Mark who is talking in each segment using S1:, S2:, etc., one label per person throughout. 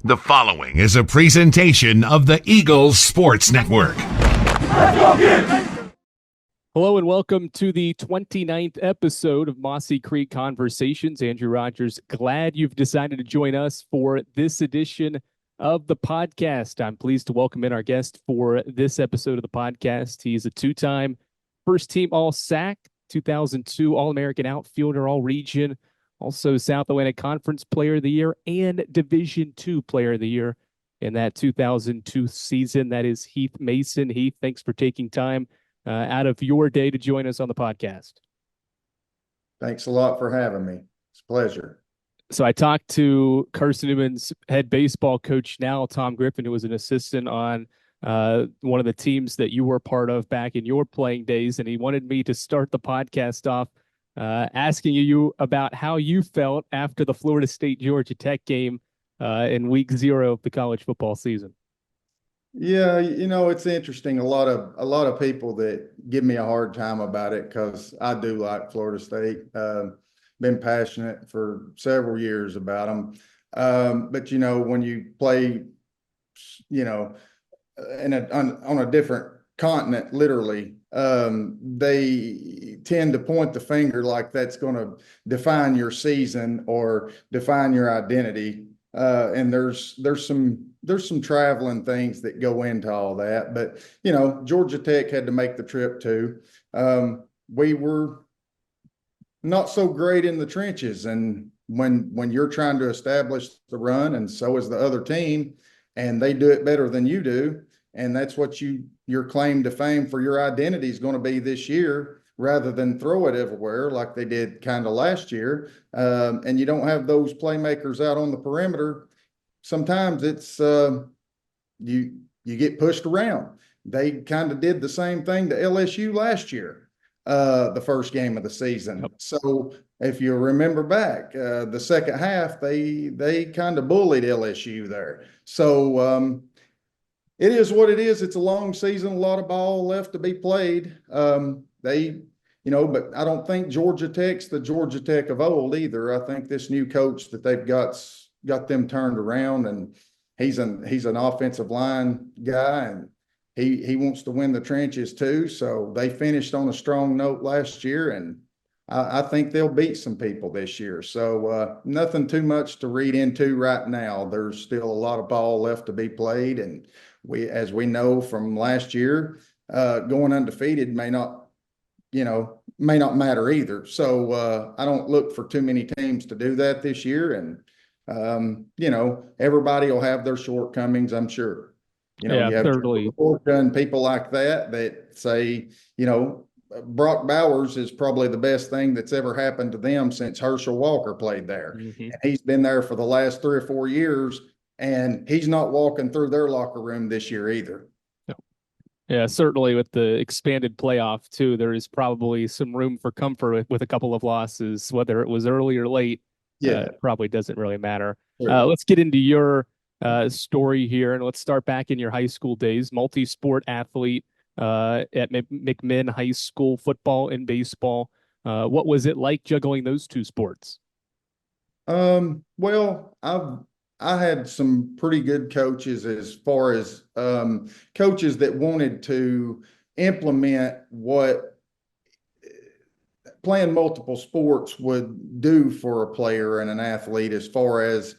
S1: The following is a presentation of the Eagles Sports Network.
S2: Hello and welcome to the 29th episode of Mossy Creek Conversations. Andrew Rogers, glad you've decided to join us for this edition of the podcast. I'm pleased to welcome in our guest for this episode of the podcast. He's a two-time first-team All-SAC, 2002 All-American outfielder, All-Region, also South Atlantic Conference Player of the Year and Division II Player of the Year in that 2002 season. That is Heath Mason. Heath, thanks for taking time out of your day to join us on the podcast.
S3: Thanks a lot for having me. It's a pleasure.
S2: So I talked to Carson-Newman's head baseball coach now, Tom Griffin, who was an assistant on one of the teams that you were part of back in your playing days, and he wanted me to start the podcast off asking you about how you felt after the Florida State-Georgia Tech game in week 0 of the college football season.
S3: Yeah, it's interesting. A lot of people that give me a hard time about it because I do like Florida State. Been passionate for several years about them. But when you play, on a different continent, literally, they tend to point the finger like that's going to define your season or define your identity. And there's some traveling things that go into all that. But, Georgia Tech had to make the trip too. We were not so great in the trenches. And when you're trying to establish the run, and so is the other team, and they do it better than you do, and that's what your claim to fame for your identity is going to be this year, rather than throw it everywhere like they did kind of last year. And you don't have those playmakers out on the perimeter. Sometimes it's you get pushed around. They kind of did the same thing to LSU last year, the first game of the season. Yep. So if you remember back, the second half, they kind of bullied LSU there. So it is what it is. It's a long season, a lot of ball left to be played. But I don't think Georgia Tech's the Georgia Tech of old either. I think this new coach that they've got them turned around, and he's an offensive line guy, and he wants to win the trenches too. So they finished on a strong note last year, and I think they'll beat some people this year. So nothing too much to read into right now. There's still a lot of ball left to be played, and as we know from last year, going undefeated may not matter either. So I don't look for too many teams to do that this year. And, everybody will have their shortcomings, I'm sure. You have people like that say, Brock Bowers is probably the best thing that's ever happened to them since Herschel Walker played there. Mm-hmm. And he's been there for the last 3 or 4 years, and he's not walking through their locker room this year either.
S2: Yeah, certainly with the expanded playoff too, there is probably some room for comfort with a couple of losses, whether it was early or late. Yeah, it probably doesn't really matter. Sure. Let's get into your story here, and let's start back in your high school days. Multi-sport athlete at McMinn High School, football and baseball. What was it like juggling those two sports?
S3: Well, I had some pretty good coaches as far as coaches that wanted to implement what playing multiple sports would do for a player and an athlete, as far as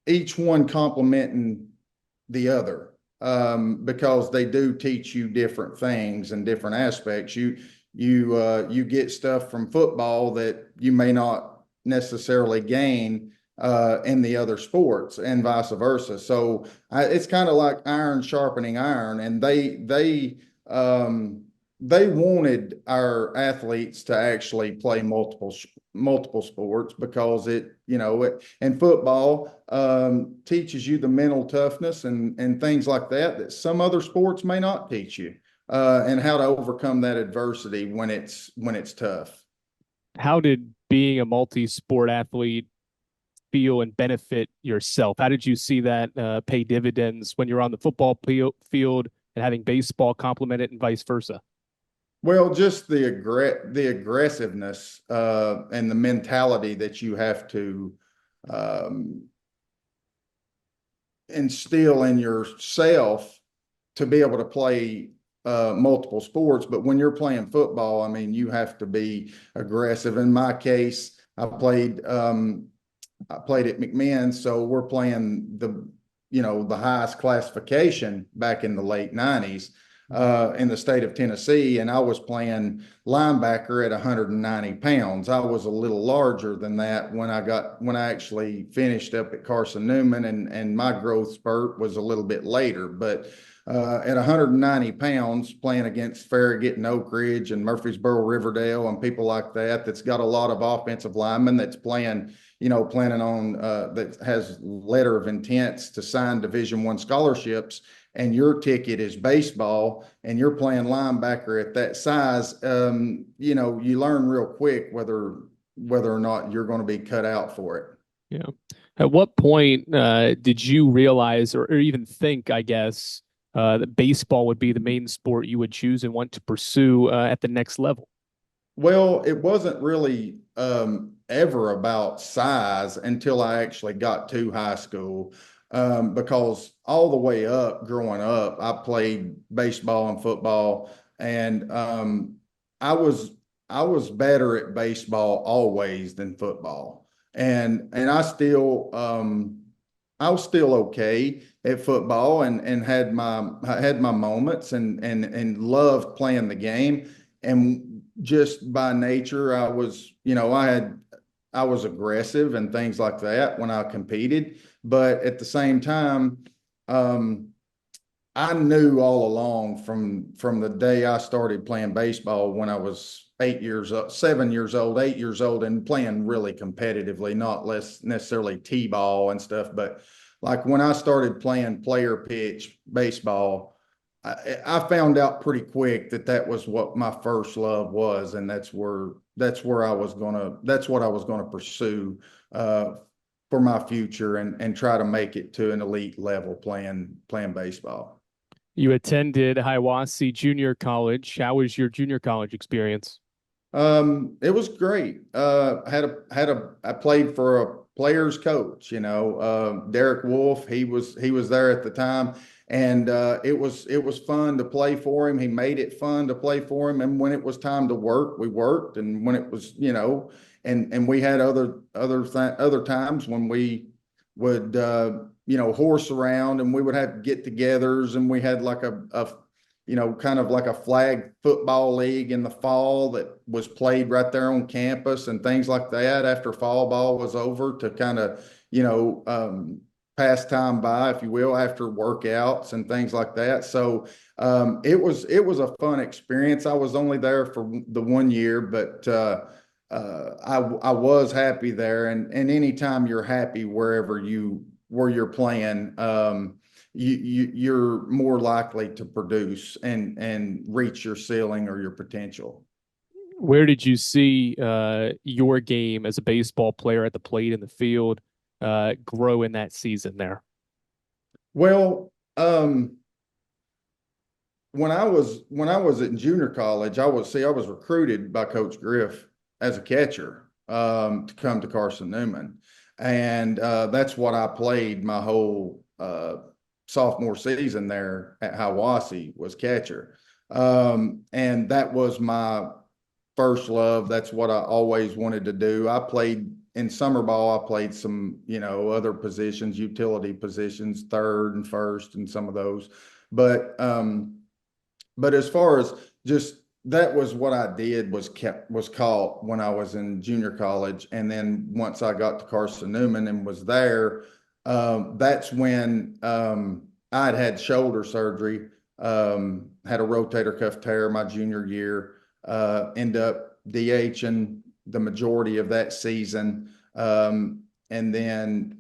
S3: each one complementing the other, because they do teach you different things and different aspects. You get stuff from football that you may not necessarily gain in the other sports, and vice versa. So it's kind of like iron sharpening iron, and they wanted our athletes to actually play multiple sports, because and football teaches you the mental toughness and things like that some other sports may not teach you, and how to overcome that adversity when it's tough.
S2: How did being a multi-sport athlete feel and benefit yourself? How did you see that pay dividends when you're on the football field and having baseball complement it, and vice versa?
S3: Well, just the aggressiveness and the mentality that you have to instill in yourself to be able to play multiple sports. But when you're playing football, I mean, you have to be aggressive. In my case, I played at McMinn, so we're playing the highest classification back in the late 90s in the state of Tennessee, and I was playing linebacker at 190 pounds. I was a little larger than that when I actually finished up at Carson-Newman, and my growth spurt was a little bit later. But at 190 pounds, playing against Farragut and Oak Ridge and Murfreesboro, Riverdale, and people like that, that's got a lot of offensive linemen that's planning on that has letter of intents to sign Division I scholarships, and your ticket is baseball, and you're playing linebacker at that size, you learn real quick whether or not you're going to be cut out for it.
S2: Yeah. At what point did you realize or even think, I guess, that baseball would be the main sport you would choose and want to pursue at the next level?
S3: Well, it wasn't really ever about size until I actually got to high school, because all the way up, growing up, I played baseball and football, and I was better at baseball always than football, and I was still okay at football, and had my moments, and loved playing the game. And just by nature, I was aggressive and things like that when I competed. But at the same time, I knew all along from the day I started playing baseball when I was 7 years old, 8 years old, and playing really competitively, not less necessarily T-ball and stuff, but like when I started playing player pitch baseball, I found out pretty quick that was what my first love was, and that's what I was gonna pursue for my future, and try to make it to an elite level playing baseball.
S2: You attended Hiawassee Junior College. How was your junior college experience?
S3: It was great. I played for a player's coach, Derek Wolf. He was there at the time, and it was fun to play for him. He made it fun to play for him. And when it was time to work, we worked. And when it was, and we had other times when we would horse around, and we would have get-togethers, and we had like a kind of like a flag football league in the fall that was played right there on campus and things like that after fall ball was over, to kind of, pass time by, if you will, after workouts and things like that. So it was a fun experience. I was only there for the 1 year, but I was happy there. And anytime you're happy where you're playing, you're more likely to produce and reach your ceiling or your potential.
S2: Where did you see your game as a baseball player at the plate in the field grow in that season there?
S3: Well, when I was in junior college, I was recruited by Coach Griff as a catcher to come to Carson-Newman, and that's what I played my whole sophomore season there at Hiawassee, was catcher. And that was my first love. That's what I always wanted to do. I played in summer ball. I played some, other positions, utility positions, third and first, and some of those. But as far as just that was what I did, was caught when I was in junior college. And then once I got to Carson-Newman and was there, that's when I'd had shoulder surgery, had a rotator cuff tear my junior year, end up DHing the majority of that season. And then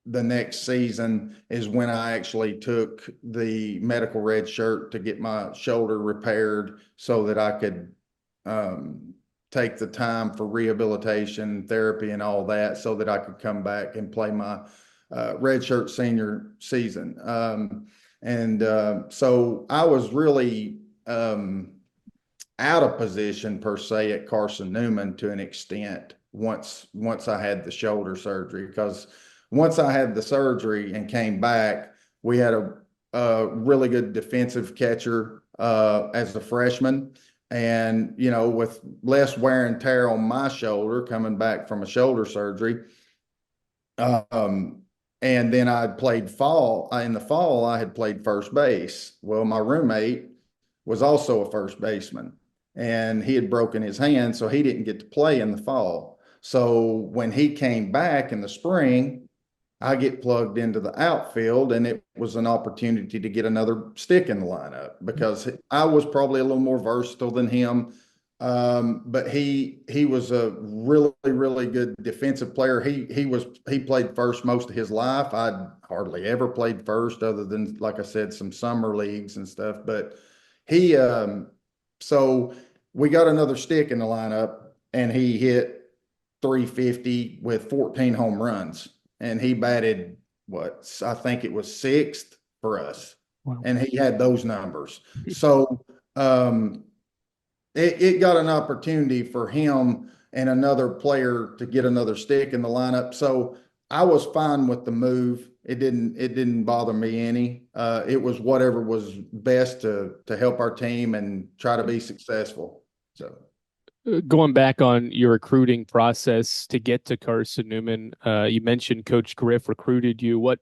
S3: the next season is when I actually took the medical red shirt to get my shoulder repaired, so that I could take the time for rehabilitation, therapy, and all that, so that I could come back and play my redshirt senior season. So I was really out of position per se at Carson-Newman to an extent once I had the shoulder surgery, because once I had the surgery and came back, we had a really good defensive catcher as a freshman. And, with less wear and tear on my shoulder coming back from a shoulder surgery, and then I played in the fall, I had played first base. Well, my roommate was also a first baseman and he had broken his hand, so he didn't get to play in the fall. So when he came back in the spring, I get plugged into the outfield, and it was an opportunity to get another stick in the lineup because I was probably a little more versatile than him. But he was a really, really good defensive player. He played first most of his life. I'd hardly ever played first other than, like I said, some summer leagues and stuff. But he so we got another stick in the lineup, and he hit 350 with 14 home runs. And he batted I think it was sixth for us. Wow. And he had those numbers. So it got an opportunity for him and another player to get another stick in the lineup. So I was fine with the move. It didn't bother me any. It was whatever was best to help our team and try to be successful. So
S2: going back on your recruiting process to get to Carson-Newman, you mentioned Coach Griff recruited you. What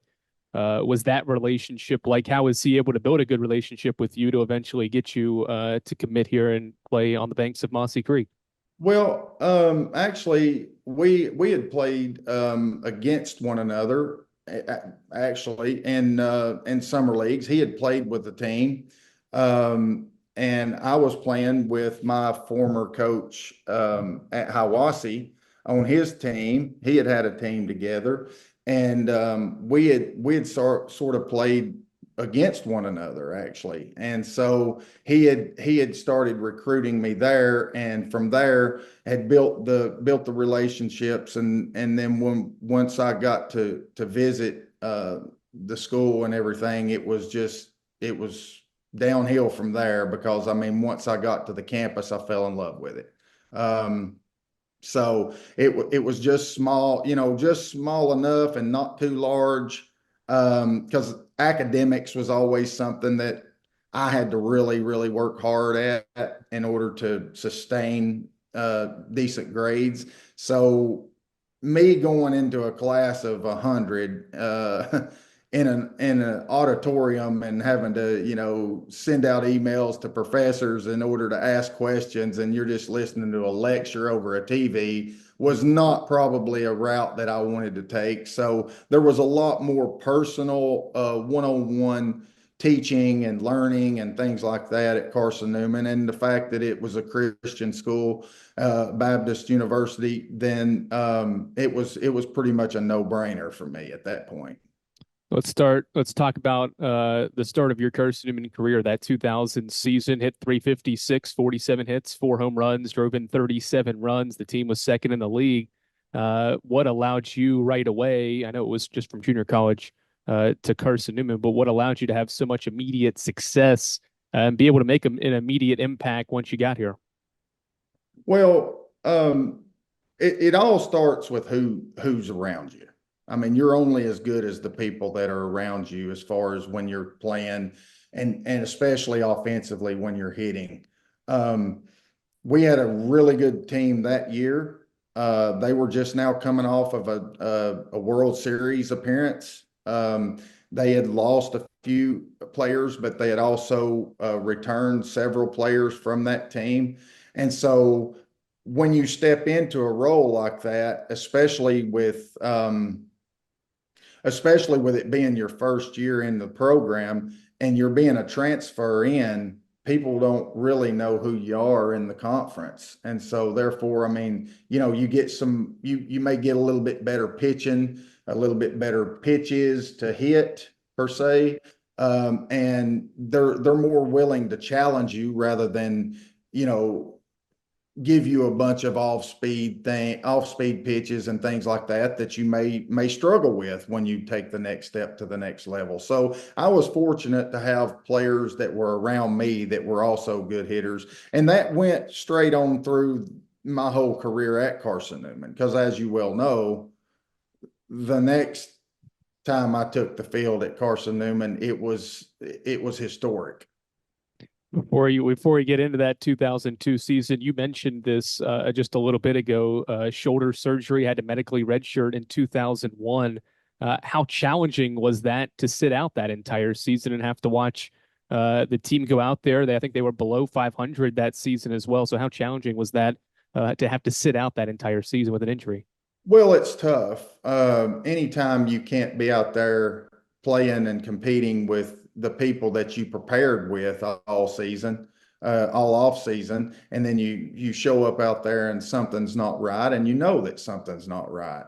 S2: was that relationship like? How was he able to build a good relationship with you to eventually get you to commit here and play on the banks of Mossy Creek?
S3: Well, actually, we had played against one another actually in summer leagues. He had played with the team, and I was playing with my former coach at Hiwassee on his team. He had a team together, and we had sort of played against one another actually. And so he had started recruiting me there, and from there had built the relationships, and then once I got to visit the school and everything, it was downhill from there, because I mean, once I got to the campus, I fell in love with it. So it was just small, just small enough and not too large, because academics was always something that I had to really, really work hard at in order to sustain decent grades. So me going into a class of 100 in an auditorium and having to send out emails to professors in order to ask questions, and you're just listening to a lecture over a TV, was not probably a route that I wanted to take. So there was a lot more personal one-on-one teaching and learning and things like that at Carson-Newman, and the fact that it was a Christian school, Baptist University, then it was pretty much a no-brainer for me at that point.
S2: Let's talk about the start of your Carson-Newman career. That 2000 season, hit 356, 47 hits, 4 home runs, drove in 37 runs. The team was second in the league. What allowed you right away? I know it was just from junior college to Carson-Newman, but what allowed you to have so much immediate success and be able to make an immediate impact once you got here?
S3: Well, it all starts with who's around you. I mean, you're only as good as the people that are around you, as far as when you're playing, and especially offensively when you're hitting. We had a really good team that year. They were just now coming off of a World Series appearance. They had lost a few players, but they had also returned several players from that team. And so when you step into a role like that, especially with it being your first year in the program and you're being a transfer in, people don't really know who you are in the conference. And so therefore, I mean, you get you may get a little bit better pitching, a little bit better pitches to hit per se. And they're more willing to challenge you rather than, give you a bunch of off-speed pitches and things like that you may struggle with when you take the next step to the next level. So I was fortunate to have players that were around me that were also good hitters, and that went straight on through my whole career at Carson-Newman, because as you well know, the next time I took the field at Carson-Newman, it was historic.
S2: Before we get into that 2002 season, you mentioned this just a little bit ago. Shoulder surgery, had to medically redshirt in 2001. How challenging was that to sit out that entire season and have to watch the team go out there? I think they were below 500 that season as well. So how challenging was that to have to sit out that entire season with an injury?
S3: Well, it's tough. Anytime you can't be out there playing and competing with the people that you prepared with all season, all off season, and then you show up out there and something's not right, and you know that something's not right,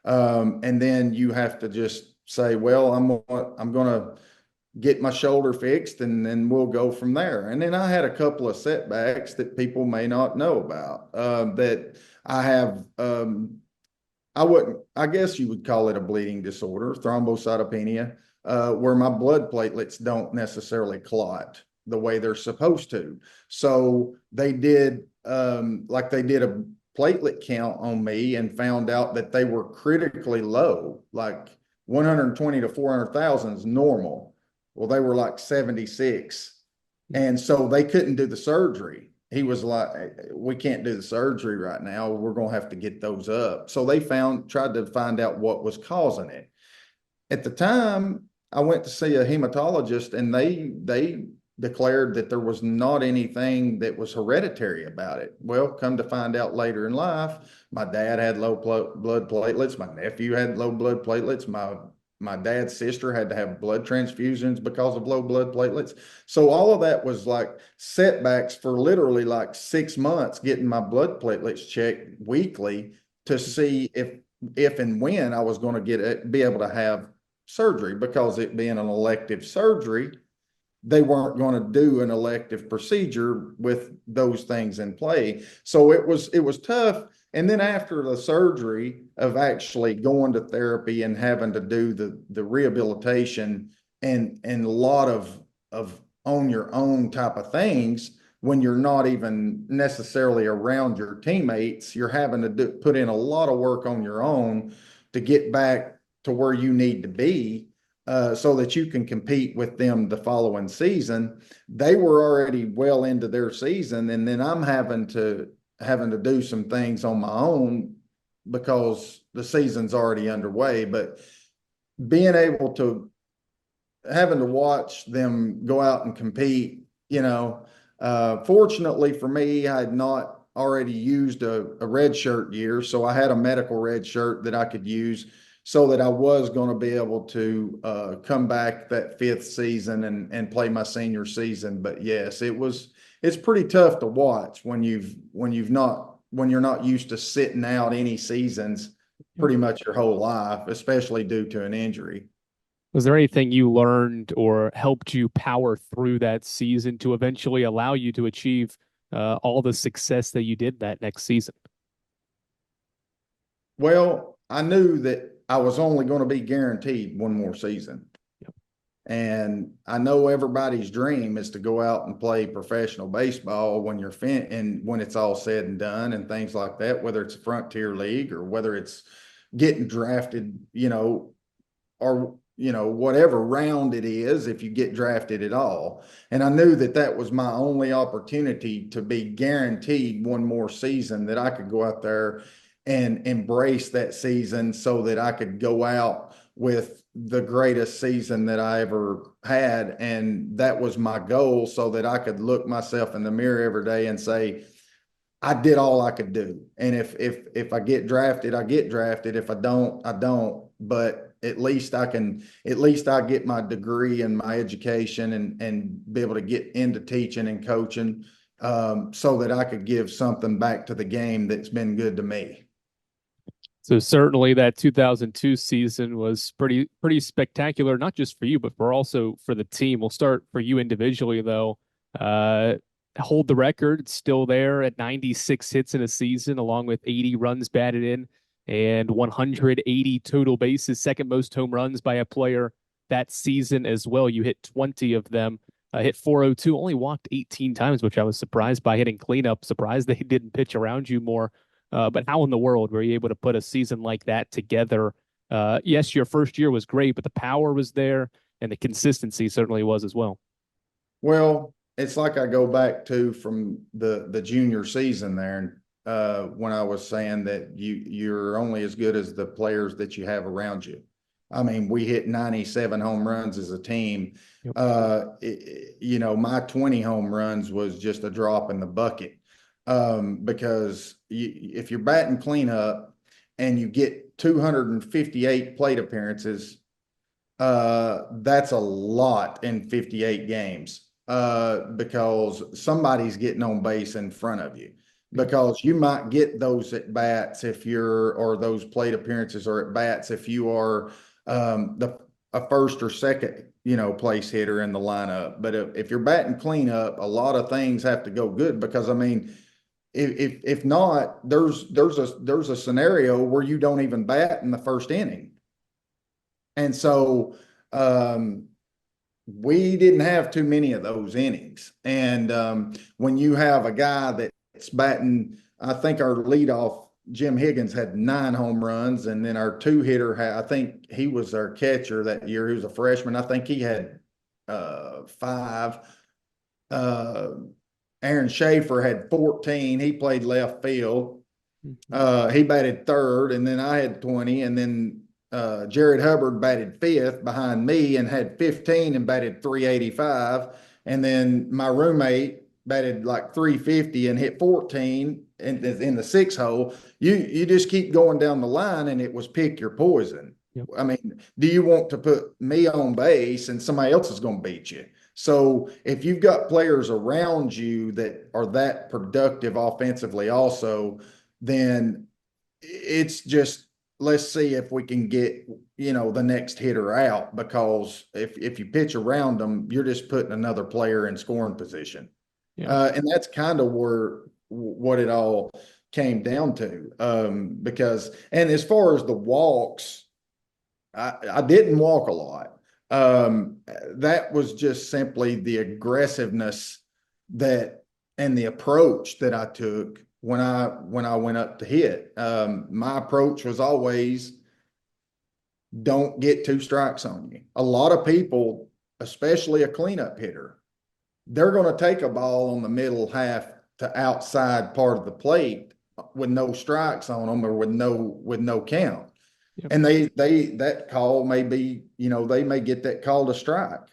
S3: and then you have to just say, "Well, I'm gonna get my shoulder fixed, and then we'll go from there." And then I had a couple of setbacks that people may not know about that I have. I guess you would call it a bleeding disorder, thrombocytopenia, where my blood platelets don't necessarily clot the way they're supposed to. So they did, they did a platelet count on me and found out that they were critically low, like 120 to 400,000 is normal. Well, they were like 76. And so they couldn't do the surgery. He was like, "We can't do the surgery right now. We're going to have to get those up." So they tried to find out what was causing it. At the time, I went to see a hematologist, and they declared that there was not anything that was hereditary about it. Well, come to find out later in life, my dad had low blood platelets. My nephew had low blood platelets. My dad's sister had to have blood transfusions because of low blood platelets. So all of that was like setbacks for literally like 6 months, getting my blood platelets checked weekly to see if and when I was going to be able to have surgery, because it being an elective surgery, they weren't going to do an elective procedure with those things in play. So it was tough. And then after the surgery of actually going to therapy and having to do the rehabilitation and a lot of on your own type of things, when you're not even necessarily around your teammates, you're having to put in a lot of work on your own to get back to where you need to be, so that you can compete with them the following season. They were already well into their season, and then I'm having to do some things on my own because the season's already underway. But being able to having to watch them go out and compete, fortunately for me, I had not already used a red shirt year, so I had a medical red shirt that I could use, so that I was going to be able to come back that fifth season and play my senior season. But yes, it's pretty tough to watch when you're not used to sitting out any seasons pretty much your whole life, especially due to an injury.
S2: Was there anything you learned or helped you power through that season to eventually allow you to achieve all the success that you did that next season?
S3: Well, I knew that I was only going to be guaranteed one more season.
S2: Yep.
S3: And I know everybody's dream is to go out and play professional baseball when you're and when it's all said and done and things like that, whether it's a frontier league or whether it's getting drafted, or whatever round it is, if you get drafted at all. And I knew that that was my only opportunity to be guaranteed one more season, that I could go out there and embrace that season so that I could go out with the greatest season that I ever had. And that was my goal, so that I could look myself in the mirror every day and say, I did all I could do. And if I get drafted, I get drafted. If I don't, I don't. But at least I get my degree and my education and be able to get into teaching and coaching, so that I could give something back to the game that's been good to me.
S2: So certainly that 2002 season was pretty spectacular, not just for you, but also for the team. We'll start for you individually, though. Hold the record, still there at 96 hits in a season, along with 80 runs batted in and 180 total bases, second most home runs by a player that season as well. You hit 20 of them, hit 402, only walked 18 times, which I was surprised by, hitting cleanup, surprised they didn't pitch around you more. But how in the world were you able to put a season like that together Yes, your first year was great, but the power was there and the consistency certainly was as well.
S3: Well, it's like I go back to from the junior season there, when I was saying that you're only as good as the players that you have around you. I mean, we hit 97 home runs as a team.
S2: Yep.
S3: My 20 home runs was just a drop in the bucket. Because if you're batting cleanup and you get 258 plate appearances, that's a lot in 58 games, because somebody's getting on base in front of you, because you might get those at bats or those plate appearances or at bats if you are a first or second, place hitter in the lineup. But if you're batting cleanup, a lot of things have to go good, because I mean, if not, there's a scenario where you don't even bat in the first inning. And so we didn't have too many of those innings. And when you have a guy that's batting, I think our leadoff, Jim Higgins, had 9 home runs. And then our 2-hitter, I think he was our catcher that year. He was a freshman. I think he had 5. Aaron Schaefer had 14. He played left field. He batted third. And then I had 20. And then Jared Hubbard batted 5th behind me and had 15 and batted 385. And then my roommate batted like 350 and hit 14 in the 6 hole. You just keep going down the line, and it was pick your poison. Yep. I mean, do you want to put me on base and somebody else is going to beat you? So if you've got players around you that are that productive offensively also, then it's just, let's see if we can get, the next hitter out, because if you pitch around them, you're just putting another player in scoring position. Yeah. And that's kind of what it all came down to. And as far as the walks, I didn't walk a lot. That was just simply the aggressiveness and the approach that I took when I went up to hit. My approach was always, don't get 2 strikes on you. A lot of people, especially a cleanup hitter, they're going to take a ball on the middle half to outside part of the plate with no strikes on them, or with no count. Yep. And that call may be, they may get that call to strike.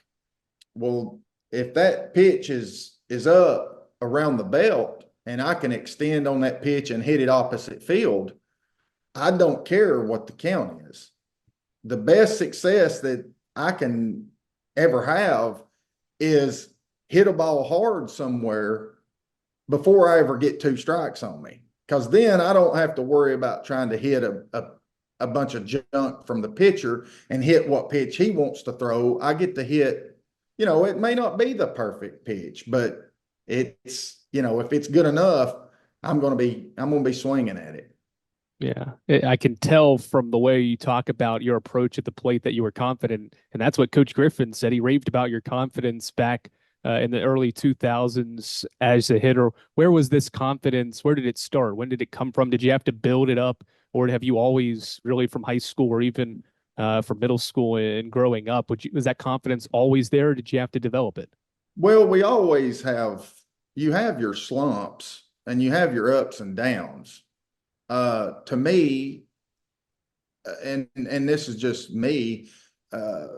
S3: Well, if that pitch is up around the belt and I can extend on that pitch and hit it opposite field, I don't care what the count is. The best success that I can ever have is hit a ball hard somewhere before I ever get 2 strikes on me. Because then I don't have to worry about trying to hit a bunch of junk from the pitcher and hit what pitch he wants to throw. I get to hit, it may not be the perfect pitch, but it's, if it's good enough, I'm going to be swinging at it.
S2: Yeah, I can tell from the way you talk about your approach at the plate that you were confident. And that's what Coach Griffin said. He raved about your confidence back in the early 2000s as a hitter. Where was this confidence? Where did it start? When did it come from? Did you have to build it up, or have you always, really from high school or even from middle school and growing up, was that confidence always there, or did you have to develop it?
S3: Well, we always have. You have your slumps and you have your ups and downs. To me, and this is just me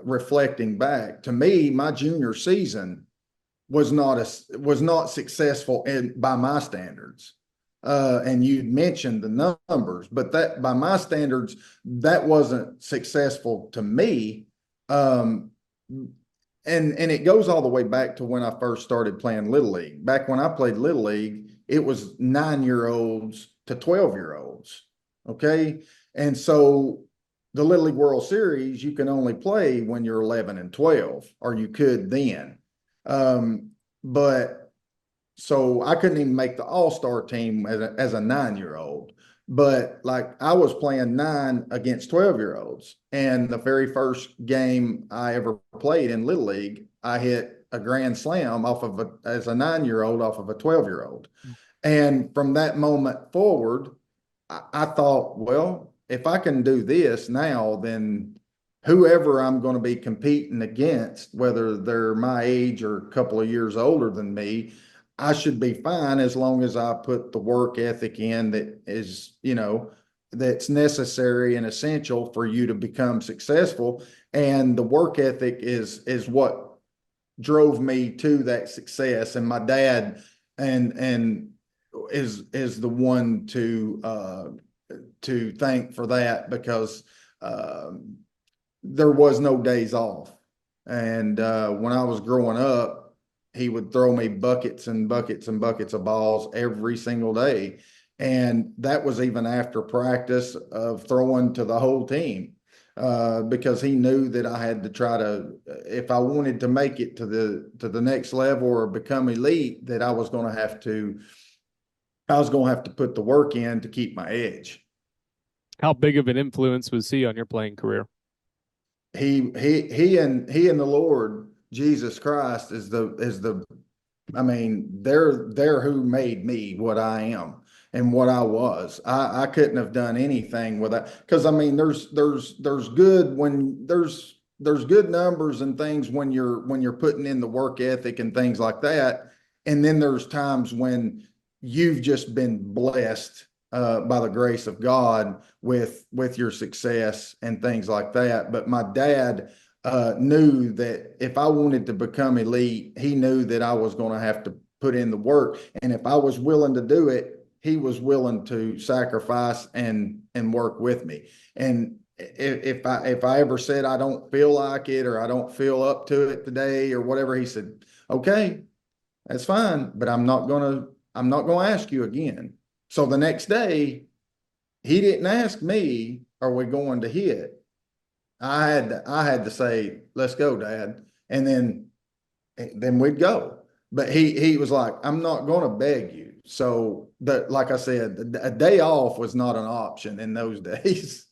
S3: reflecting back, to me, my junior season was not successful by my standards. And you mentioned the numbers, but that by my standards, that wasn't successful to me. And it goes all the way back to when I first started playing Little League. Back when I played Little League, it was 9-year-olds to 12-year-olds. Okay. And so the Little League World Series, you can only play when you're 11 and 12, or you could then. But so I couldn't even make the all-star team as a 9-year-old, but like I was playing 9 against 12-year-olds. And the very first game I ever played in Little League, I hit a grand slam as a 9-year-old off of a 12-year-old. And from that moment forward, I thought, well, if I can do this now, then whoever I'm going to be competing against, whether they're my age or a couple of years older than me, I should be fine as long as I put the work ethic in that is, that's necessary and essential for you to become successful. And the work ethic is what drove me to that success. And my dad and is the one to thank for that, because there was no days off. And when I was growing up, he would throw me buckets and buckets and buckets of balls every single day. And that was even after practice of throwing to the whole team, because he knew that I had to try to, if I wanted to make it to the next level or become elite, that I was going to have to put the work in to keep my edge.
S2: How big of an influence was he on your playing career?
S3: He and the Lord Jesus Christ I mean, they're who made me what I am and what I was. I couldn't have done anything without, because I mean, there's good numbers and things when you're putting in the work ethic and things like that. And then there's times when you've just been blessed by the grace of God with your success and things like that. But my dad knew that if I wanted to become elite, he knew that I was going to have to put in the work. And if I was willing to do it, he was willing to sacrifice and work with me. And if I ever said I don't feel like it, or I don't feel up to it today or whatever, he said, okay, that's fine, but I'm not going to ask you again. So the next day, he didn't ask me, are we going to hit? I had to say, let's go, Dad. And then we'd go. But he was like, I'm not going to beg you. So like I said, a day off was not an option in those days.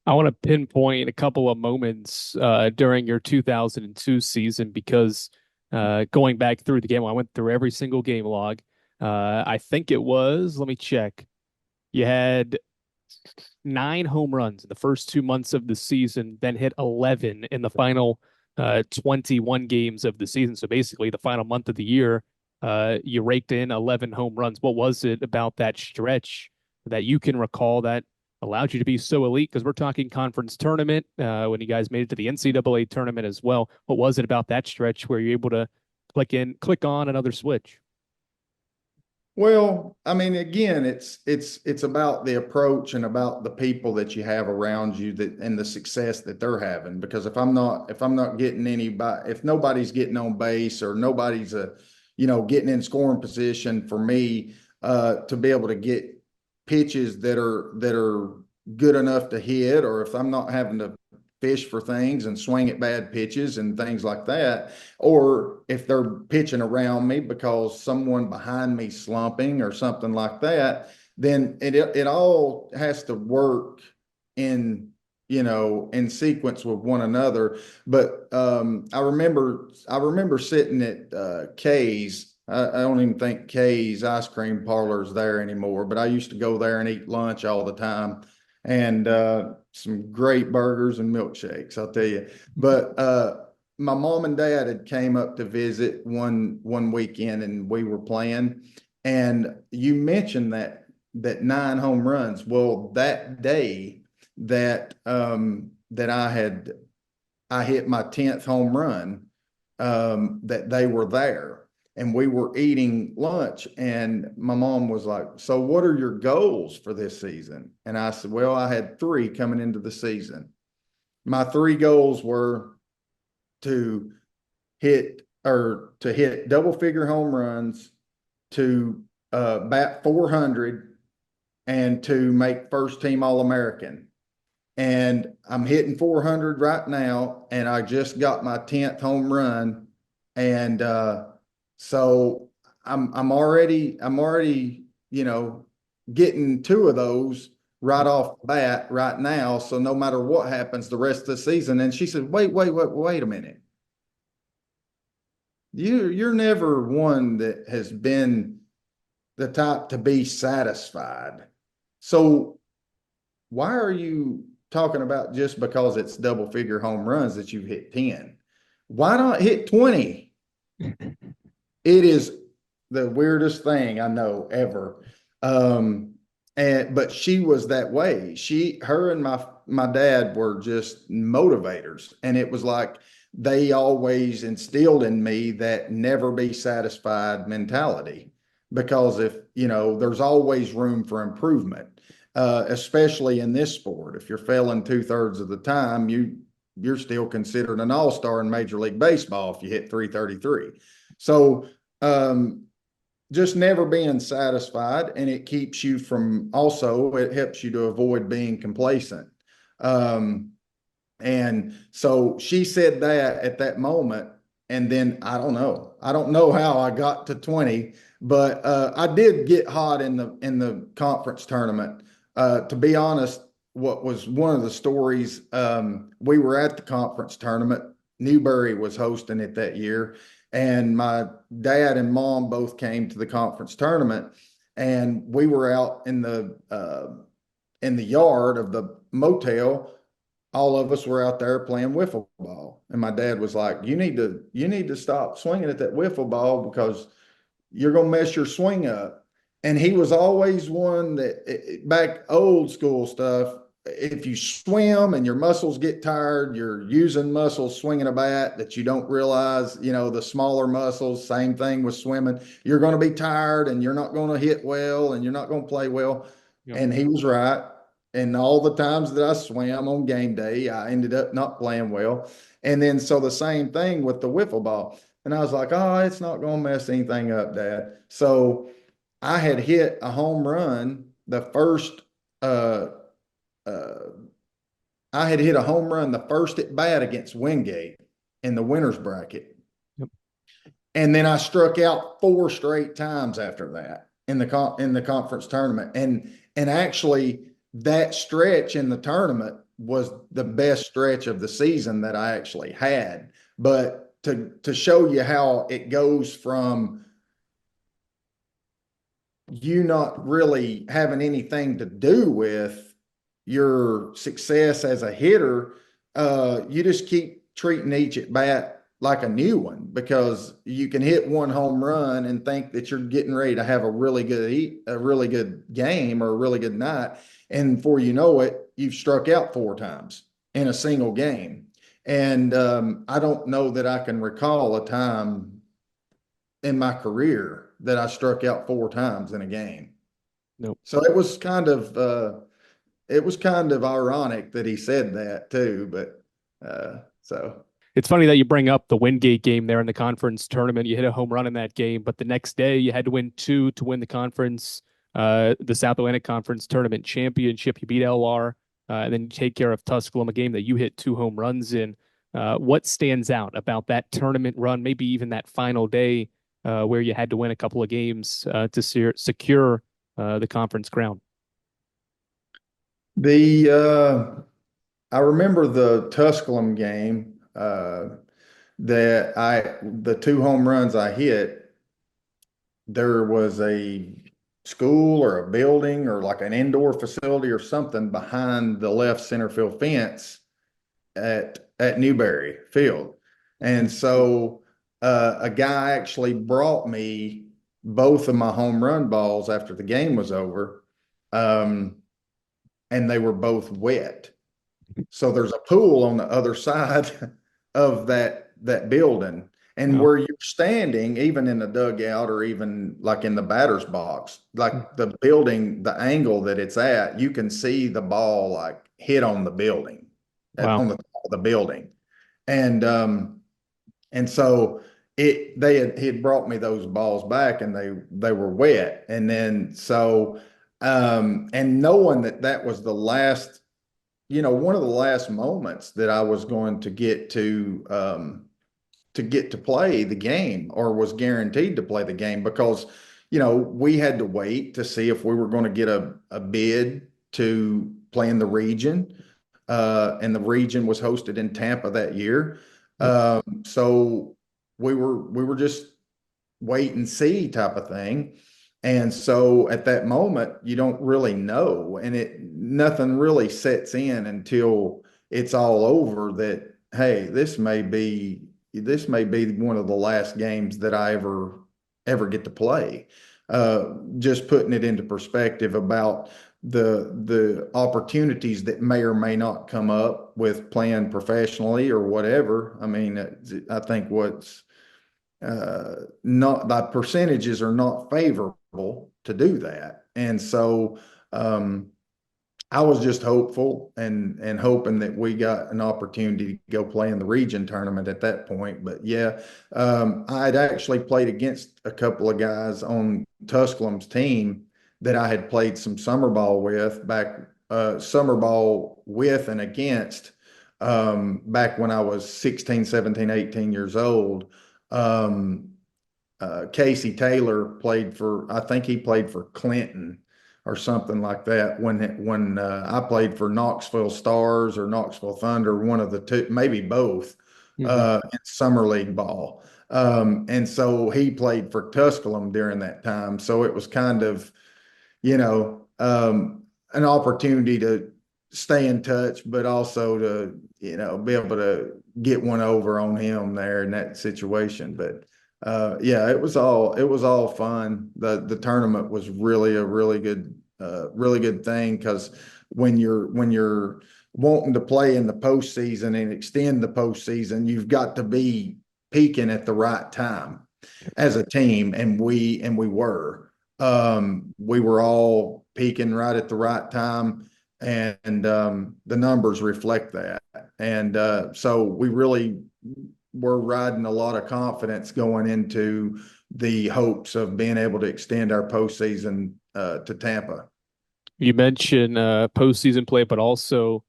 S2: I want to pinpoint a couple of moments during your 2002 season, because going back through the game, I went through every single game log. I think it was, let me check. You had 9 home runs in the first 2 months of the season, then hit 11 in the final 21 games of the season. So basically, the final month of the year, you raked in 11 home runs. What was it about that stretch that you can recall that allowed you to be so elite? Because we're talking conference tournament, when you guys made it to the NCAA tournament as well. What was it about that stretch where you're able to click on another switch?
S3: Well, I mean, again, it's about the approach and about the people that you have around you, that and the success that they're having. Because if I'm not getting anybody, if nobody's getting on base, or nobody's getting in scoring position for me to be able to get pitches that are good enough to hit, or if I'm not having to fish for things and swing at bad pitches and things like that, or if they're pitching around me because someone behind me slumping or something like that, then it all has to work in in sequence with one another. But I remember sitting at K's. I don't even think K's ice cream parlor is there anymore, but I used to go there and eat lunch all the time, and some great burgers and milkshakes, I'll tell you. But my mom and dad had came up to visit one weekend, and we were playing. And you mentioned that 9 home runs. Well, that day that I hit my 10th home run, that they were there. And we were eating lunch, and my mom was like, so what are your goals for this season? And I said, well, I had 3 coming into the season. My 3 goals were to hit double figure home runs, to bat 400, and to make first team All-American. And I'm hitting 400 right now, and I just got my 10th home run. And so I'm already, getting 2 of those right off the bat right now. So no matter what happens the rest of the season. And she said, wait a minute. You're never one that has been the type to be satisfied. So why are you talking about just because it's double figure home runs that you've hit 10? Why not hit 20? It is the weirdest thing I know ever. But she was that way. Her and my dad were just motivators. And it was like they always instilled in me that never be satisfied mentality. Because there's always room for improvement, especially in this sport. If you're failing 2/3 of the time, you're still considered an all-star in Major League Baseball if you hit 333. So um, just never being satisfied, and it keeps you from, also it helps you to avoid being complacent. And so she said that at that moment, and then I don't know how I got to 20, but I did get hot in the conference tournament. To be honest, what was one of the stories, we were at the conference tournament. Newberry was hosting it that year, and my dad and mom both came to the conference tournament, and we were out in the yard of the motel. All of us were out there playing wiffle ball, and my dad was like, you need to stop swinging at that wiffle ball because you're going to mess your swing up. And he was always one that, back old school stuff, if you swim and your muscles get tired, you're using muscles swinging a bat that you don't realize, the smaller muscles. Same thing with swimming. You're going to be tired and you're not going to hit well and you're not going to play well.
S2: Yep.
S3: And he was right. And all the times that I swam on game day, I ended up not playing well. And then so the same thing with the wiffle ball. And I was like, oh, it's not going to mess anything up, Dad. So I had hit a home run the first uh, uh, I had hit a home run the first at bat against Wingate in the winners bracket.
S2: Yep.
S3: And then I struck out 4 straight times after that in the conference tournament. And actually that stretch in the tournament was the best stretch of the season that I actually had. But to show you how it goes from you not really having anything to do with your success as a hitter, you just keep treating each at bat like a new one, because you can hit one home run and think that you're getting ready to have a really good game or a really good night, and before you know it, you've struck out 4 times in a single game. And I don't know that I can recall a time in my career that I struck out 4 times in a game.
S2: Nope.
S3: So it was kind of ironic that he said that too, but so.
S2: It's funny that you bring up the Wingate game there in the conference tournament. You hit a home run in that game, but the next day you had to win 2 to win the conference, the South Atlantic Conference Tournament Championship. You beat LR, and then you take care of Tusculum, a game that you hit 2 home runs in. What stands out about that tournament run, maybe even that final day where you had to win a couple of games to secure the conference crown?
S3: I remember the Tusculum game, the 2 home runs I hit. There was a school or a building or like an indoor facility or something behind the left center field fence at Newberry Field. And so a guy actually brought me both of my home run balls after the game was over. And they were both wet. So there's a pool on the other side of that building. And where you're standing, even in the dugout or even like in the batter's box, like the building, the angle that it's at, you can see the ball like hit on the building, on the top of the building. And so he had brought me those balls back, and they were wet. And then so and knowing that was the last, one of the last moments that I was going to get to play the game, or was guaranteed to play the game, because we had to wait to see if we were going to get a bid to play in the region, and the region was hosted in Tampa that year. So we were just wait and see type of thing. And so at that moment, you don't really know, and nothing really sets in until it's all over that, hey, this may be one of the last games that I ever get to play. Just putting it into perspective about the opportunities that may or may not come up with playing professionally or whatever. I mean, I think what's not the percentages are not favorable to do that. And so I was just hopeful and hoping that we got an opportunity to go play in the region tournament at that point. But yeah, I had actually played against a couple of guys on Tusculum's team that I had played some summer ball with and against back when I was 16, 17, 18 years old. Um, Casey Taylor I think he played for Clinton or something like that when I played for Knoxville Stars or Knoxville Thunder, one of the two, maybe both, in summer league ball. And so he played for Tusculum during that time. So it was kind of, an opportunity to stay in touch, but also to, be able to get one over on him there in that situation. But yeah, it was all fun. The tournament was really a really good thing, because when you're wanting to play in the postseason and extend the postseason, you've got to be peaking at the right time as a team, and we were. We were all peaking right at the right time, and the numbers reflect that. And so we really were riding a lot of confidence going into the hopes of being able to extend our postseason to Tampa.
S2: You mentioned postseason play, but also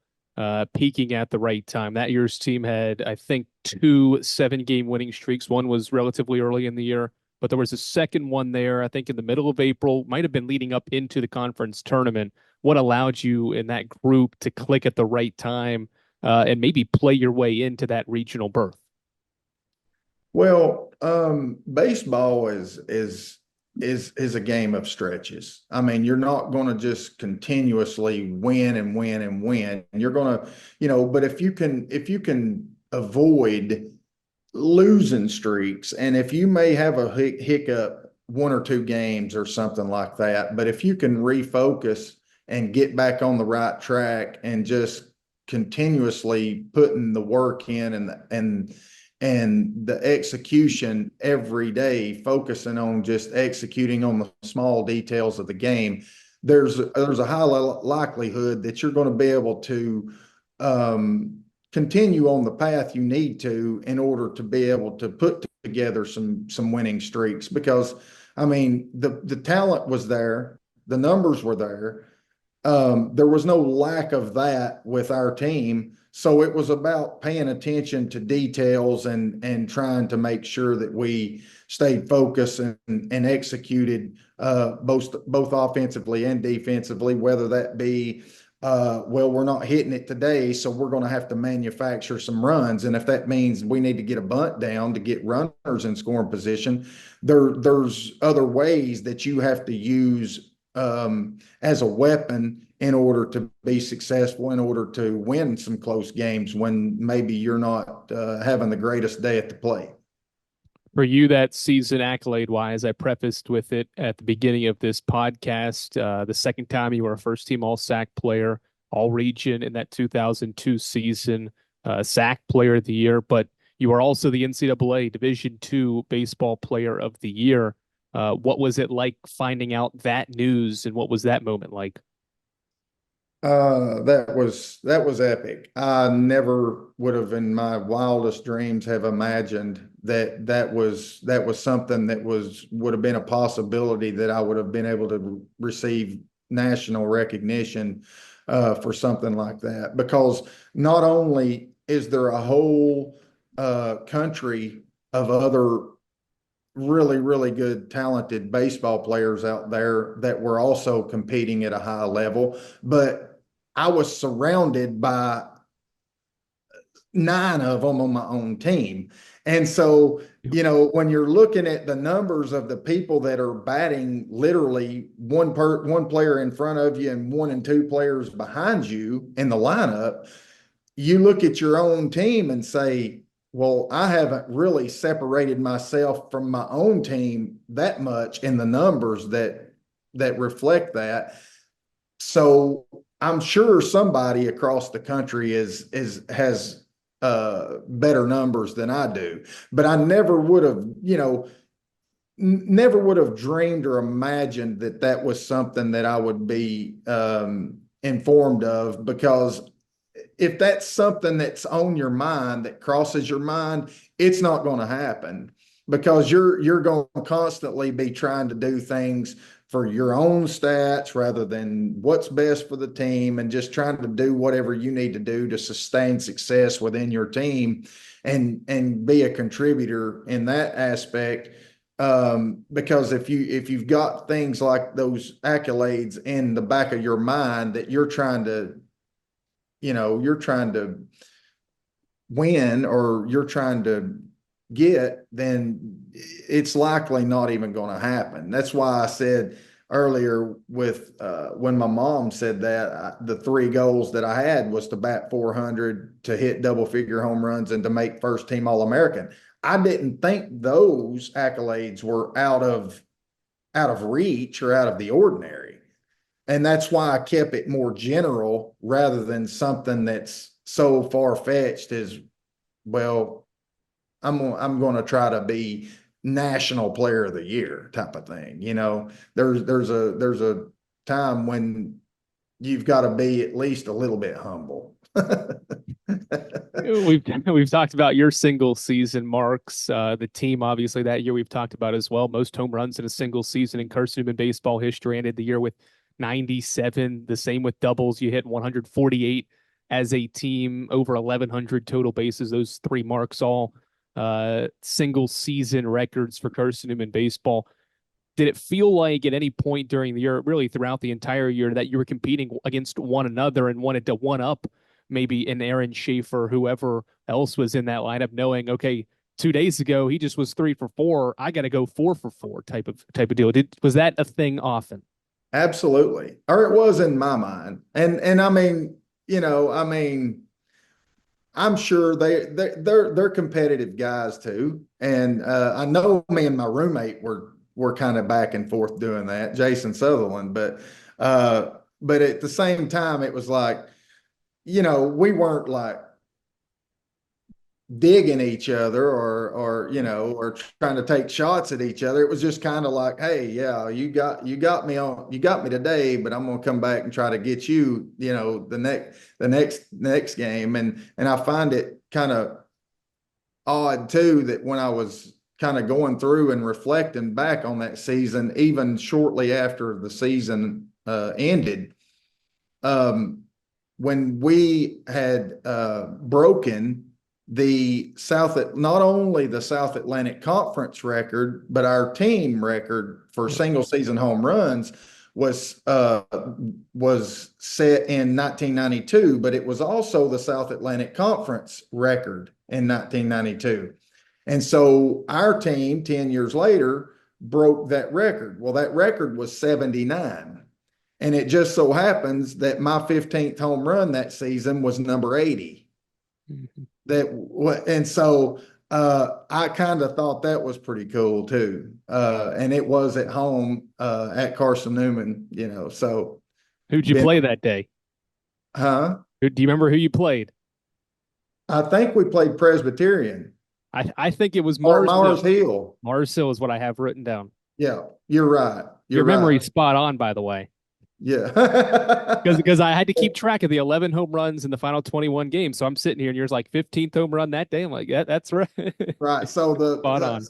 S2: peaking at the right time. That year's team had, I think, two 7-game winning streaks. One was relatively early in the year, but there was a second one there, I think, in the middle of April, might have been leading up into the conference tournament. What allowed you in that group to click at the right time and maybe play your way into that regional berth?
S3: Well, baseball is a game of stretches. I mean, you're not going to just continuously win and win and win. You're going to, but if you can avoid losing streaks, and if you may have a hiccup one or two games or something like that, but if you can refocus and get back on the right track and just continuously putting the work in and the execution every day, focusing on just executing on the small details of the game, there's a high likelihood that you're going to be able to continue on the path you need to in order to be able to put together some winning streaks. Because I mean, the talent was there, the numbers were there. There was no lack of that with our team. So it was about paying attention to details and trying to make sure that we stayed focused and executed both offensively and defensively, whether that be well, we're not hitting it today, so we're going to have to manufacture some runs. And if that means we need to get a bunt down to get runners in scoring position, there's other ways that you have to use as a weapon in order to be successful, in order to win some close games when maybe you're not having the greatest day at the plate.
S2: For you, that season accolade wise, I prefaced with it at the beginning of this podcast. The second time you were a first team All SAC player, All Region in that 2002 season, SAC Player of the Year, but you were also the NCAA Division II Baseball Player of the Year. What was it like finding out that news, and what was that moment like?
S3: That was epic. I never would have in my wildest dreams have imagined that was something that would have been a possibility, that I would have been able to receive national recognition for something like that. Because not only is there a whole country of other really, really good, talented baseball players out there that were also competing at a high level, but I was surrounded by 9 of them on my own team. And so, when you're looking at the numbers of the people that are batting literally one player in front of you and 1 and 2 players behind you in the lineup, you look at your own team and say, well, I haven't really separated myself from my own team that much in the numbers that reflect that. So I'm sure somebody across the country has better numbers than I do, but I never would have, never would have dreamed or imagined that was something that I would be informed of, because if that's something that's on your mind, that crosses your mind, it's not going to happen, because you're going to constantly be trying to do things for your own stats rather than what's best for the team, and just trying to do whatever you need to do to sustain success within your team and be a contributor in that aspect. Because if you've got things like those accolades in the back of your mind that you're trying to win, or you're trying to get, then it's likely not even going to happen. That's why I said earlier with when my mom said that the 3 goals that I had was to bat 400, to hit double figure home runs, and to make first team All-American. I didn't think those accolades were out of reach or out of the ordinary. And that's why I kept it more general rather than something that's so far-fetched as, well, I'm going to try to be national player of the year type of thing. There's a time when you've got to be at least a little bit humble.
S2: We've talked about your single season marks. The team, obviously, that year we've talked about as well. Most home runs in a single season in Carson-Newman baseball history. Ended the year with 97. The same with doubles. You hit 148 as a team, over 1,100 total bases. Those 3 marks all single season records for Carson-Newman baseball. Did it feel like at any point during the year, really throughout the entire year, that you were competing against one another and wanted to one up maybe an Aaron Schaefer, whoever else was in that lineup, knowing, okay, 2 days ago he just was 3 for 4, I got to go 4 for 4 type of deal? Was that a thing often?
S3: Absolutely. Or it was in my mind. And I mean, I'm sure they're competitive guys too. And I know me and my roommate were kind of back and forth doing that, Jason Sutherland, but at the same time, it was like, we weren't like digging each other or trying to take shots at each other. It was just kind of like, hey, yeah, you got me today, but I'm going to come back and try to get you, the next game. And I find it kind of odd too, that when I was kind of going through and reflecting back on that season, even shortly after the season ended, when we had broken not only the South Atlantic Conference record, but our team record for single season home runs was set in 1992, but it was also the South Atlantic Conference record in 1992. And so our team 10 years later broke that record. Well, that record was 79. And it just so happens that my 15th home run that season was number 80. Mm-hmm. And so I kind of thought that was pretty cool too. And it was at home at Carson-Newman, so.
S2: Who'd you play that day?
S3: Huh?
S2: Do you remember who you played?
S3: I think we played Presbyterian.
S2: I think it was Mars
S3: Hill.
S2: Mars Hill is what I have written down.
S3: Yeah, you're right.
S2: Your memory's spot on, by the way.
S3: Yeah.
S2: Because I had to keep track of the 11 home runs in the final 21 games. So I'm sitting here and you're like 15th home run that day. I'm like, yeah, that's right.
S3: Right. So
S2: spot on.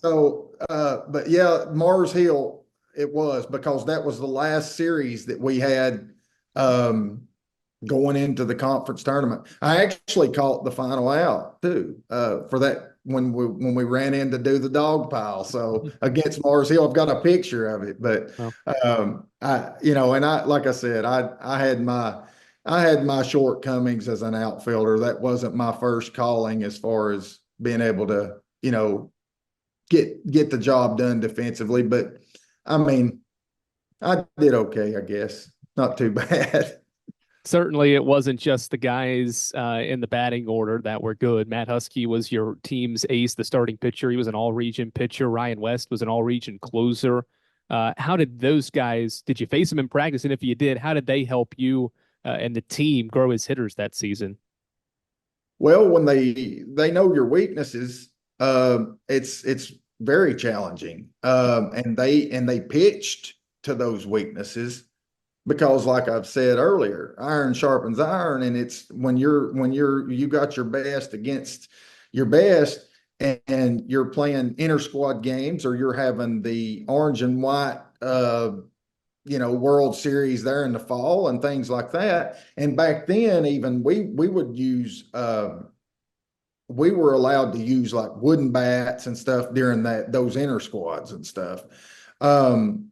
S3: But yeah, Mars Hill, it was, because that was the last series that we had going into the conference tournament. I actually caught the final out too for that when we ran in to do the dog pile. So against Mars Hill, I've got a picture of it. But like I said, I I had my shortcomings as an outfielder. That wasn't my first calling as far as being able to, get the job done defensively. But I mean, I did okay, I guess. Not too bad.
S2: Certainly, it wasn't just the guys in the batting order that were good. Matt Husky was your team's ace, the starting pitcher. He was an all-region pitcher. Ryan West was an all-region closer. How did those guys? Did you face them in practice? And if you did, how did they help you and the team grow as hitters that season?
S3: Well, when they know your weaknesses, it's very challenging. And they pitched to those weaknesses because, like I've said earlier, iron sharpens iron, and it's you got your best against your best, and you're playing inter squad games, or you're having the orange and white World Series there in the fall and things like that. And back then, even we would use we were allowed to use like wooden bats and stuff during those inter squads and stuff. Um,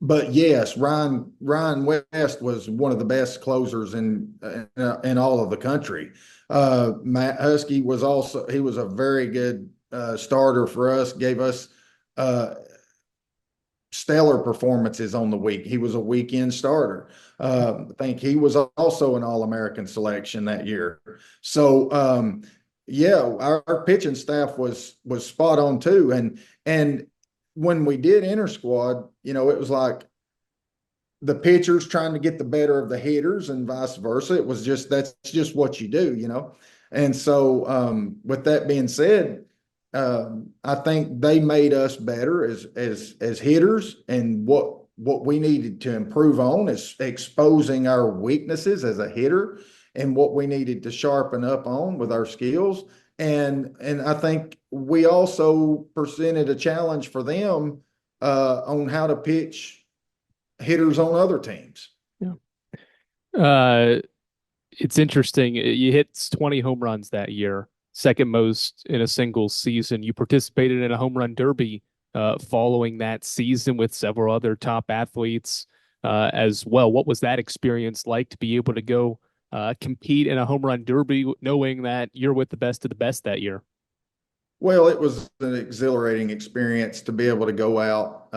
S3: but yes, Ryan West was one of the best closers in all of the country. Matt Husky was a very good starter for us. Gave us stellar performances on the week. He was a weekend starter. I think he was also an All-American selection that year. So yeah, our pitching staff was spot on too. And when we did inter squad, it was like the pitchers trying to get the better of the hitters and vice versa. That's just what you do. And so with that being said, I think they made us better as hitters, and what we needed to improve on is exposing our weaknesses as a hitter, and what we needed to sharpen up on with our skills. And I think we also presented a challenge for them on how to pitch hitters on other teams.
S2: Yeah. It's interesting. You hit 20 home runs that year, second most in a single season. You participated in a home run derby following that season with several other top athletes as well. What was that experience like to be able to go compete in a home run derby, knowing that you're with the best of the best that year?
S3: Well, it was an exhilarating experience to be able to go out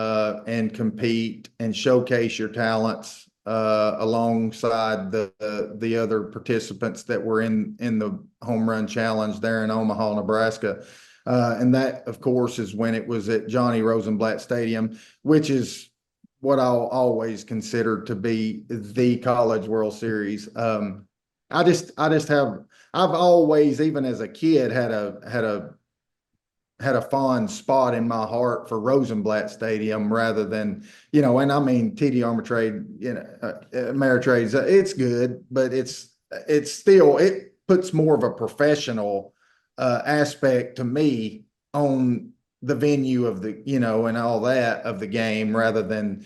S3: and compete and showcase your talents alongside the other participants that were in the home run challenge there in Omaha, Nebraska. And that, of course, is when it was at Johnny Rosenblatt Stadium, which is what I'll always consider to be the College World Series. I've always, even as a kid, had a fond spot in my heart for Rosenblatt Stadium rather than, and I mean, TD Ameritrade, Ameritrade's, it's good, but it's still, it puts more of a professional aspect to me on the venue of the, and all that of the game, rather than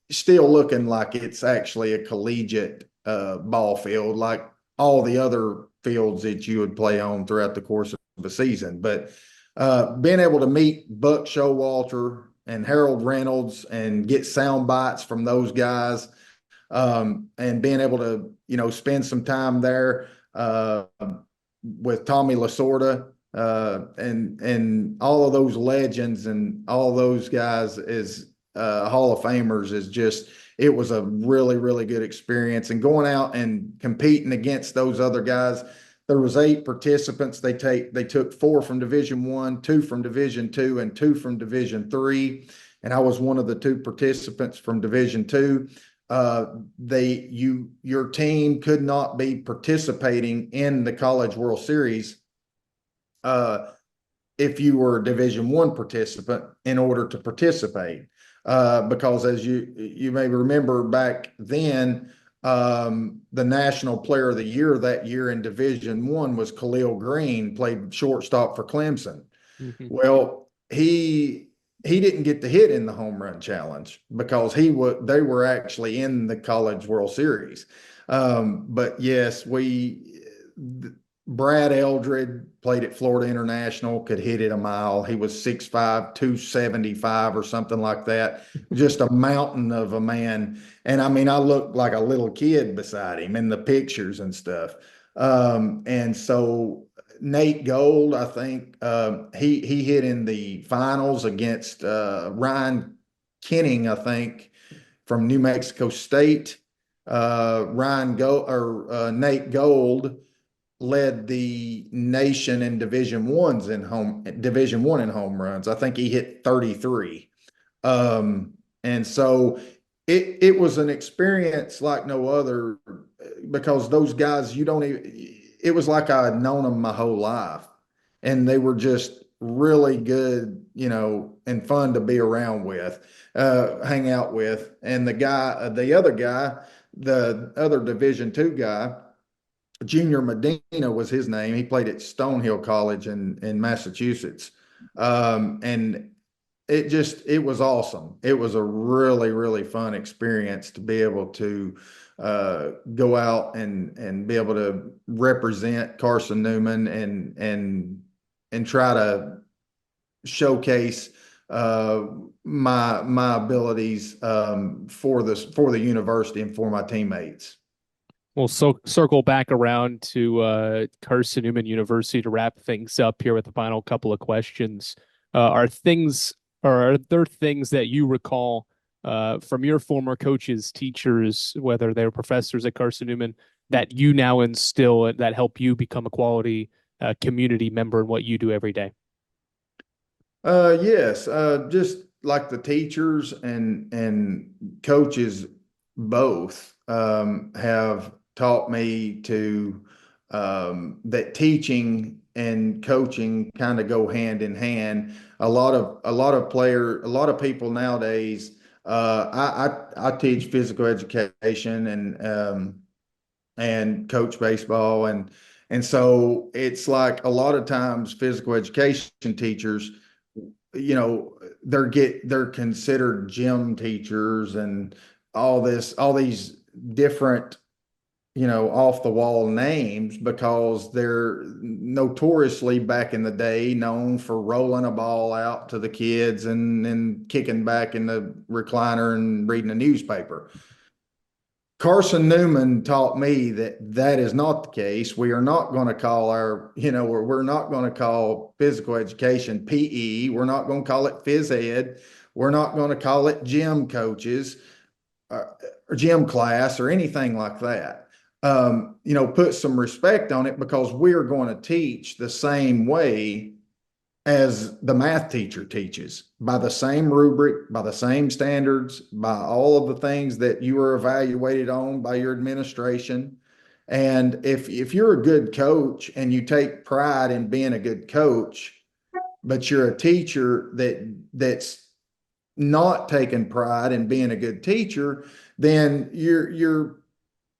S3: still looking like it's actually a collegiate ball field, like all the other fields that you would play on throughout the course of a season. But being able to meet Buck Showalter and Harold Reynolds and get sound bites from those guys, and being able to, spend some time there with Tommy Lasorda and all of those legends and all those guys as Hall of Famers it was a really, really good experience. And going out and competing against those other guys. There was 8 participants. They took 4 from Division I, 2 from Division II, and 2 from Division III. And I was one of the 2 participants from Division II. Your team could not be participating in the College World Series if you were a Division I participant in order to participate. Because as you may remember back then, the National Player of the Year that year in Division I was Khalil Green, played shortstop for Clemson.
S2: Mm-hmm.
S3: Well, he didn't get to hit in the home run challenge because they were actually in the College World Series. But yes, Brad Eldred played at Florida International, could hit it a mile. He was 6'5", 275 or something like that. Just a mountain of a man. And I mean, I looked like a little kid beside him in the pictures and stuff. And so Nate Gold, I think he hit in the finals against Ryan Kenning, I think, from New Mexico State. Nate Gold led the nation in Division One in home runs. I think he hit 33. And so it was an experience like no other, because those guys, you don't even, it was like I had known them my whole life, and they were just really good, and fun to be around with, hang out with. And the other Division II guy, Junior Medina was his name. He played at Stonehill College in Massachusetts. And it was awesome. It was a really, really fun experience to be able to go out and be able to represent Carson-Newman and try to showcase my abilities for the university and for my teammates.
S2: We'll circle back around to Carson-Newman University to wrap things up here with the final couple of questions. Are there things that you recall from your former coaches, teachers, whether they're professors at Carson-Newman, that you now instill that help you become a quality community member in what you do every day?
S3: Yes, just like the teachers and coaches both have taught me to that teaching and coaching kind of go hand in hand. A lot of people nowadays. I teach physical education and coach baseball, and so it's like a lot of times physical education teachers, they're considered gym teachers and all these different, off the wall names, because they're notoriously back in the day known for rolling a ball out to the kids and kicking back in the recliner and reading a newspaper. Carson-Newman taught me that that is not the case. We are not going to call we're not going to call physical education PE. We're not going to call it phys ed. We're not going to call it gym coaches or gym class or anything like that. Put some respect on it, because we're going to teach the same way as the math teacher teaches, by the same rubric, by the same standards, by all of the things that you are evaluated on by your administration. And if you're a good coach and you take pride in being a good coach, but you're a teacher that's not taking pride in being a good teacher, then you're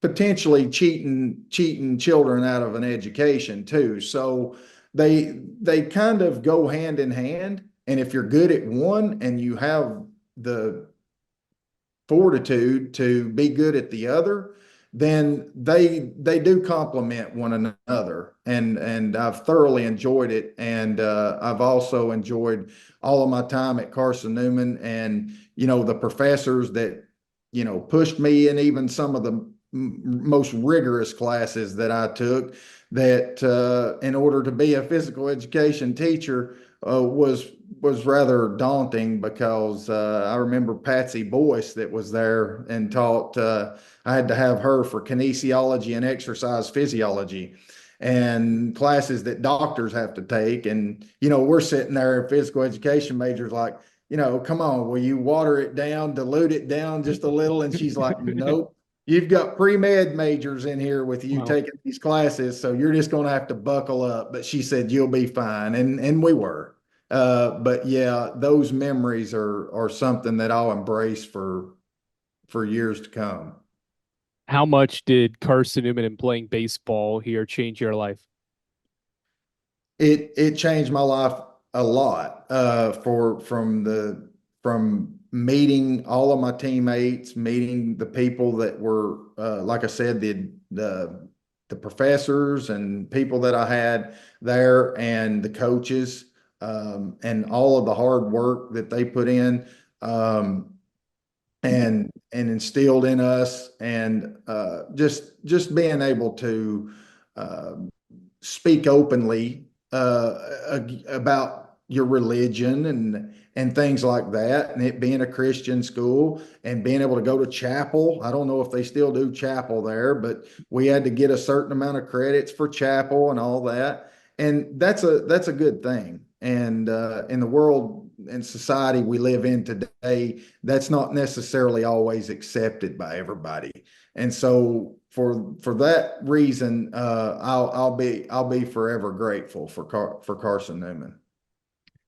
S3: potentially cheating children out of an education too. So they kind of go hand in hand. And if you're good at one and you have the fortitude to be good at the other, then they do complement one another. And I've thoroughly enjoyed it. And I've also enjoyed all of my time at Carson-Newman, and the professors that pushed me, and even some of the most rigorous classes that I took, that in order to be a physical education teacher was rather daunting, because I remember Patsy Boyce that was there and taught. I had to have her for kinesiology and exercise physiology, and classes that doctors have to take. And we're sitting there, physical education majors, like, come on, will you water it down, dilute it down just a little? And she's like, nope. You've got pre-med majors in here with you taking these classes, so you're just going to have to buckle up. But she said, you'll be fine. And we were. But yeah, those memories are something that I'll embrace for years to come.
S2: How much did Carson-Newman and playing baseball here change your life?
S3: It changed my life a lot, from meeting all of my teammates, meeting the people that were, like I said, the the professors and people that I had there and the coaches, and all of the hard work that they put in, and instilled in us, and just being able to uh, speak openly about your religion and things like that, and it being a Christian school and being able to go to chapel. I don't know if they still do chapel there, but we had to get a certain amount of credits for chapel and all that. And that's a good thing. And in the world and society we live in today, that's not necessarily always accepted by everybody. And so for that reason, I'll be forever grateful for Carson-Newman.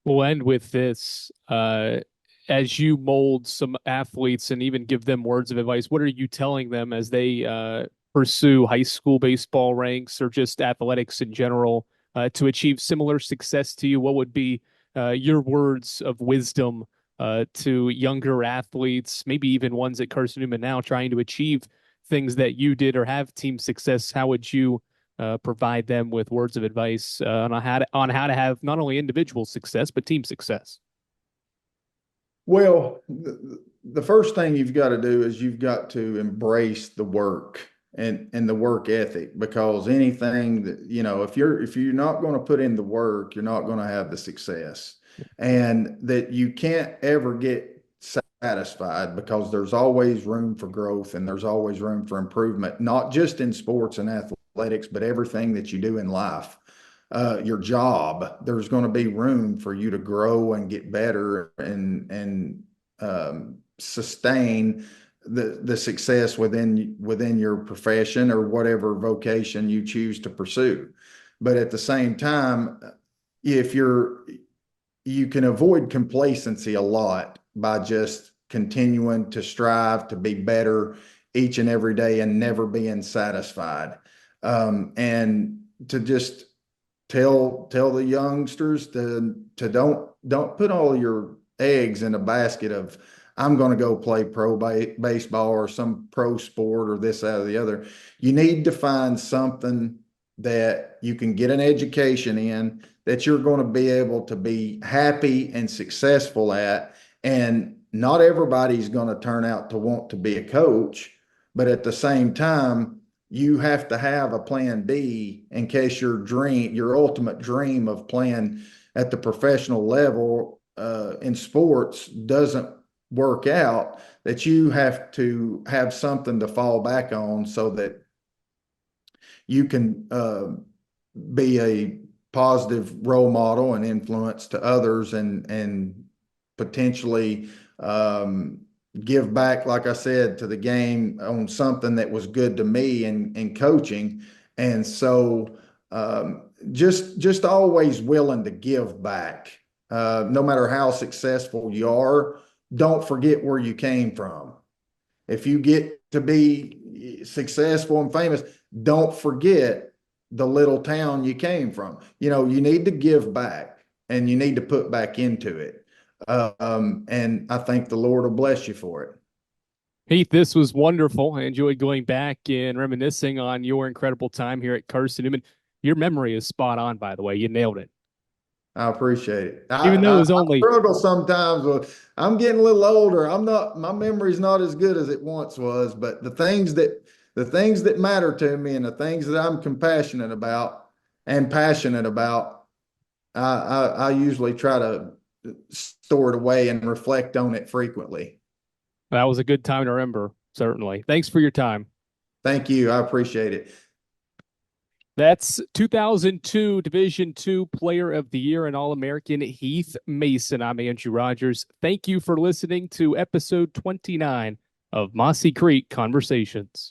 S2: We'll end with this. As you mold some athletes and even give them words of advice, what are you telling them as they pursue high school baseball ranks or just athletics in general to achieve similar success to you? What would be your words of wisdom to younger athletes, maybe even ones at Carson-Newman now trying to achieve things that you did or have team success? How would you provide them with words of advice on how to have not only individual success but team success?
S3: Well, the first thing you've got to do is you've got to embrace the work and the work ethic, because anything that, if you're not going to put in the work, you're not going to have the success. And that you can't ever get satisfied, because there's always room for growth and there's always room for improvement, not just in sports and athletics, but everything that you do in life. Your job, there's going to be room for you to grow and get better and sustain the success within your profession or whatever vocation you choose to pursue. But at the same time, if you can avoid complacency a lot by just continuing to strive to be better each and every day and never being satisfied, and to just tell the youngsters to don't put all your eggs in a basket of, I'm going to go play pro baseball or some pro sport or this, that, or the other. You need to find something that you can get an education in, that you're going to be able to be happy and successful at. And not everybody's going to turn out to want to be a coach, but at the same time, you have to have a plan B in case your ultimate dream of playing at the professional level in sports doesn't work out, that you have to have something to fall back on so that you can be a positive role model and influence to others, and potentially give back, like I said, to the game on something that was good to me in coaching. And so just always willing to give back. No matter how successful you are, don't forget where you came from. If you get to be successful and famous, don't forget the little town you came from. You need to give back and you need to put back into it. And I think the Lord will bless you for it.
S2: Heath, this was wonderful. I enjoyed going back and reminiscing on your incredible time here at Carson-Newman. Your memory is spot on, by the way. You nailed it.
S3: I appreciate it.
S2: Even though it was
S3: I
S2: only
S3: struggle sometimes with, I'm getting a little older. My memory's not as good as it once was, but the things that matter to me and the things that I'm compassionate about and passionate about, I usually try to store it away and reflect on it frequently.
S2: that was a good time to remember, certainly. Thanks for your time.
S3: Thank you. I appreciate it.
S2: That's 2002 Division II Player of the Year and All-American Heath Mason. I'm Andrew Rogers. Thank you for listening to episode 29 of Mossy Creek Conversations.